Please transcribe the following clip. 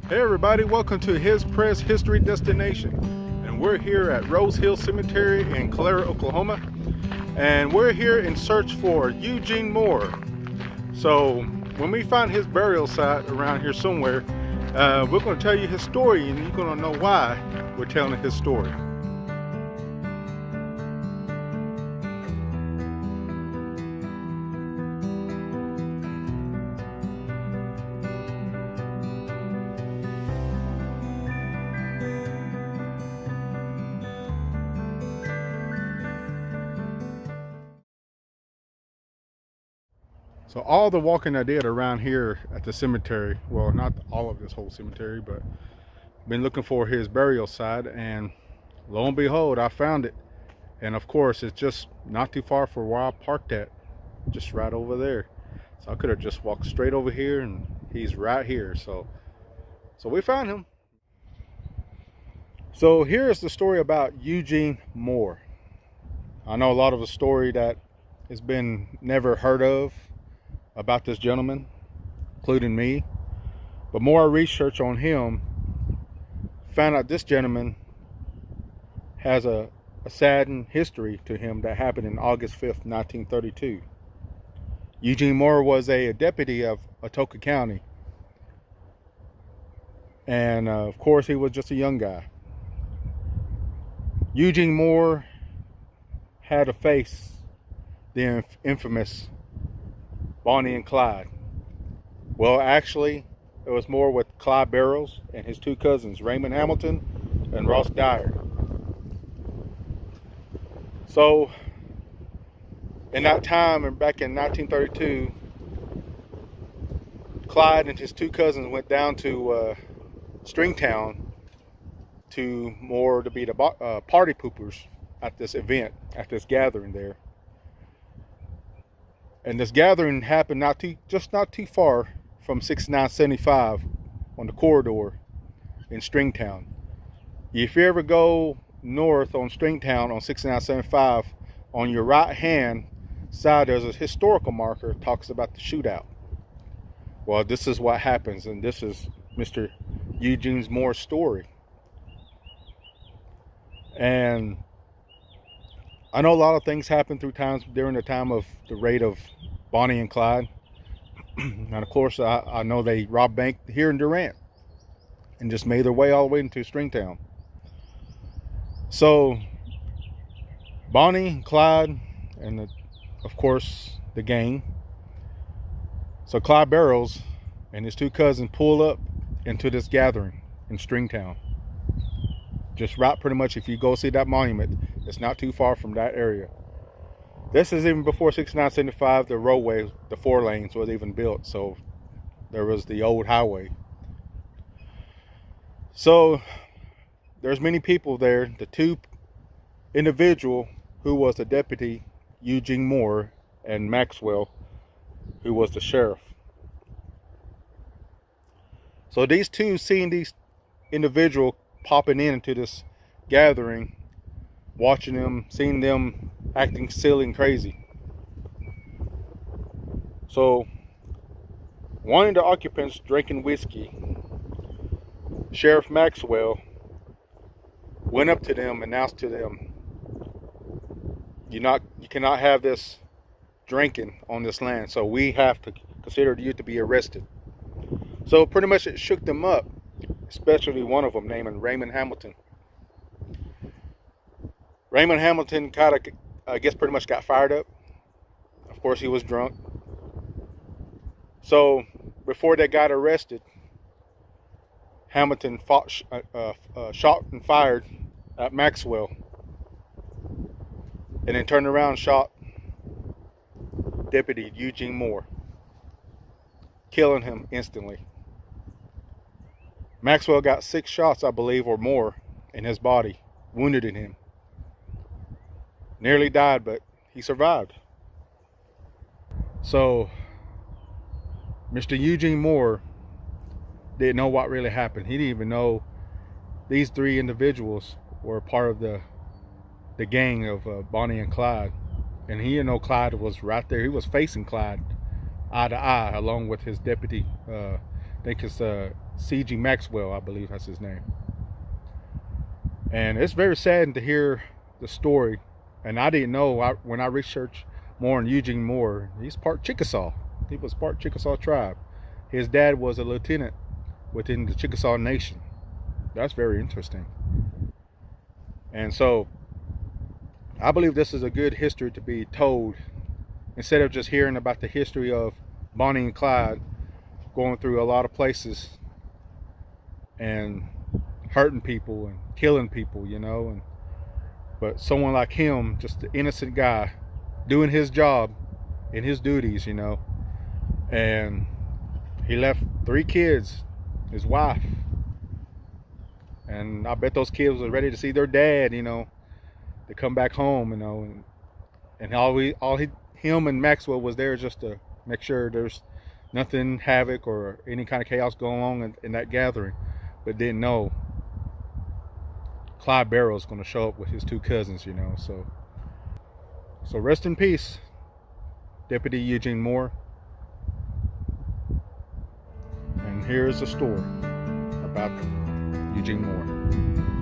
Hey everybody, welcome to His Press History Destination. And we're here at Rose Hill Cemetery in Calera, Oklahoma. And we're here in search for Eugene Moore. So when we find his burial site around here somewhere, we're going to tell you his story, and you're going to know why we're telling his story. So all the walking I did around here at the cemetery, well, not all of this whole cemetery, but been looking for his burial site, and lo and behold, I found it. And of course, it's just not too far from where I parked at, just right over there. So I could have just walked straight over here, and he's right here. So we found him. So here's the story about Eugene Moore. I know a lot of the story that has been never heard of about this gentleman, including me, but more research on him found out this gentleman has a saddened history to him that happened in August 5th, 1932. Eugene Moore was a deputy of Atoka County, and of course he was just a young guy. Eugene Moore had to face the infamous Bonnie and Clyde. Well, actually, it was more with Clyde Barrows and his two cousins, Raymond Hamilton and Ross Dyer. So, in that time, and back in 1932, Clyde and his two cousins went down to Stringtown to be the party poopers at this event, at this gathering there. And this gathering happened not too far from 6975 on the corridor in Stringtown. If you ever go north on Stringtown on 6975, on your right hand side there's a historical marker that talks about the shootout. Well, this is what happens, and this is Mr. Eugene Moore's story. And I know a lot of things happened during the time of the raid of Bonnie and Clyde. And of course, I know they robbed bank here in Durant and just made their way all the way into Stringtown. So Bonnie, Clyde, and of course the gang. So Clyde Barrows and his two cousins pull up into this gathering in Stringtown. Just right, pretty much, if you go see that monument, it's not too far from that area. This is even before 6975, the roadway, the 4 lanes was even built. So there was the old highway. So there's many people there. The two individual who was the deputy, Eugene Moore, and Maxwell, who was the sheriff. So these two, seeing these individual popping into this gathering, watching them, seeing them acting silly and crazy. So one of the occupants drinking whiskey, Sheriff Maxwell, went up to them and announced to them, you cannot have this drinking on this land, so we have to consider you to be arrested. So pretty much it shook them up, especially one of them named Raymond Hamilton. Raymond Hamilton kind of, I guess, pretty much got fired up. Of course, he was drunk. So before they got arrested, Hamilton shot and fired at Maxwell, and then turned around and shot Deputy Eugene Moore, killing him instantly. Maxwell got 6 shots, I believe, or more in his body, wounded in him. Nearly died, but he survived. So Mr. Eugene Moore didn't know what really happened. He didn't even know these 3 individuals were part of the gang of Bonnie and Clyde. And he didn't know Clyde was right there. He was facing Clyde eye to eye, along with his deputy think it's C.G. Maxwell, I believe that's his name. And it's very saddening to hear the story. And I didn't know, when I researched more on Eugene Moore, he's part Chickasaw. He was part Chickasaw tribe. His dad was a lieutenant within the Chickasaw Nation. That's very interesting. And so I believe this is a good history to be told, instead of just hearing about the history of Bonnie and Clyde going through a lot of places and hurting people and killing people, you know. But someone like him, just an innocent guy, doing his job and his duties, you know. And he left 3 kids, his wife. And I bet those kids were ready to see their dad, you know, to come back home, you know. And him and Maxwell was there just to make sure there's nothing havoc or any kind of chaos going on in that gathering. But didn't know Clyde Barrows going to show up with his 2 cousins, you know. So rest in peace, Deputy Eugene Moore. And here's a story about Eugene Moore.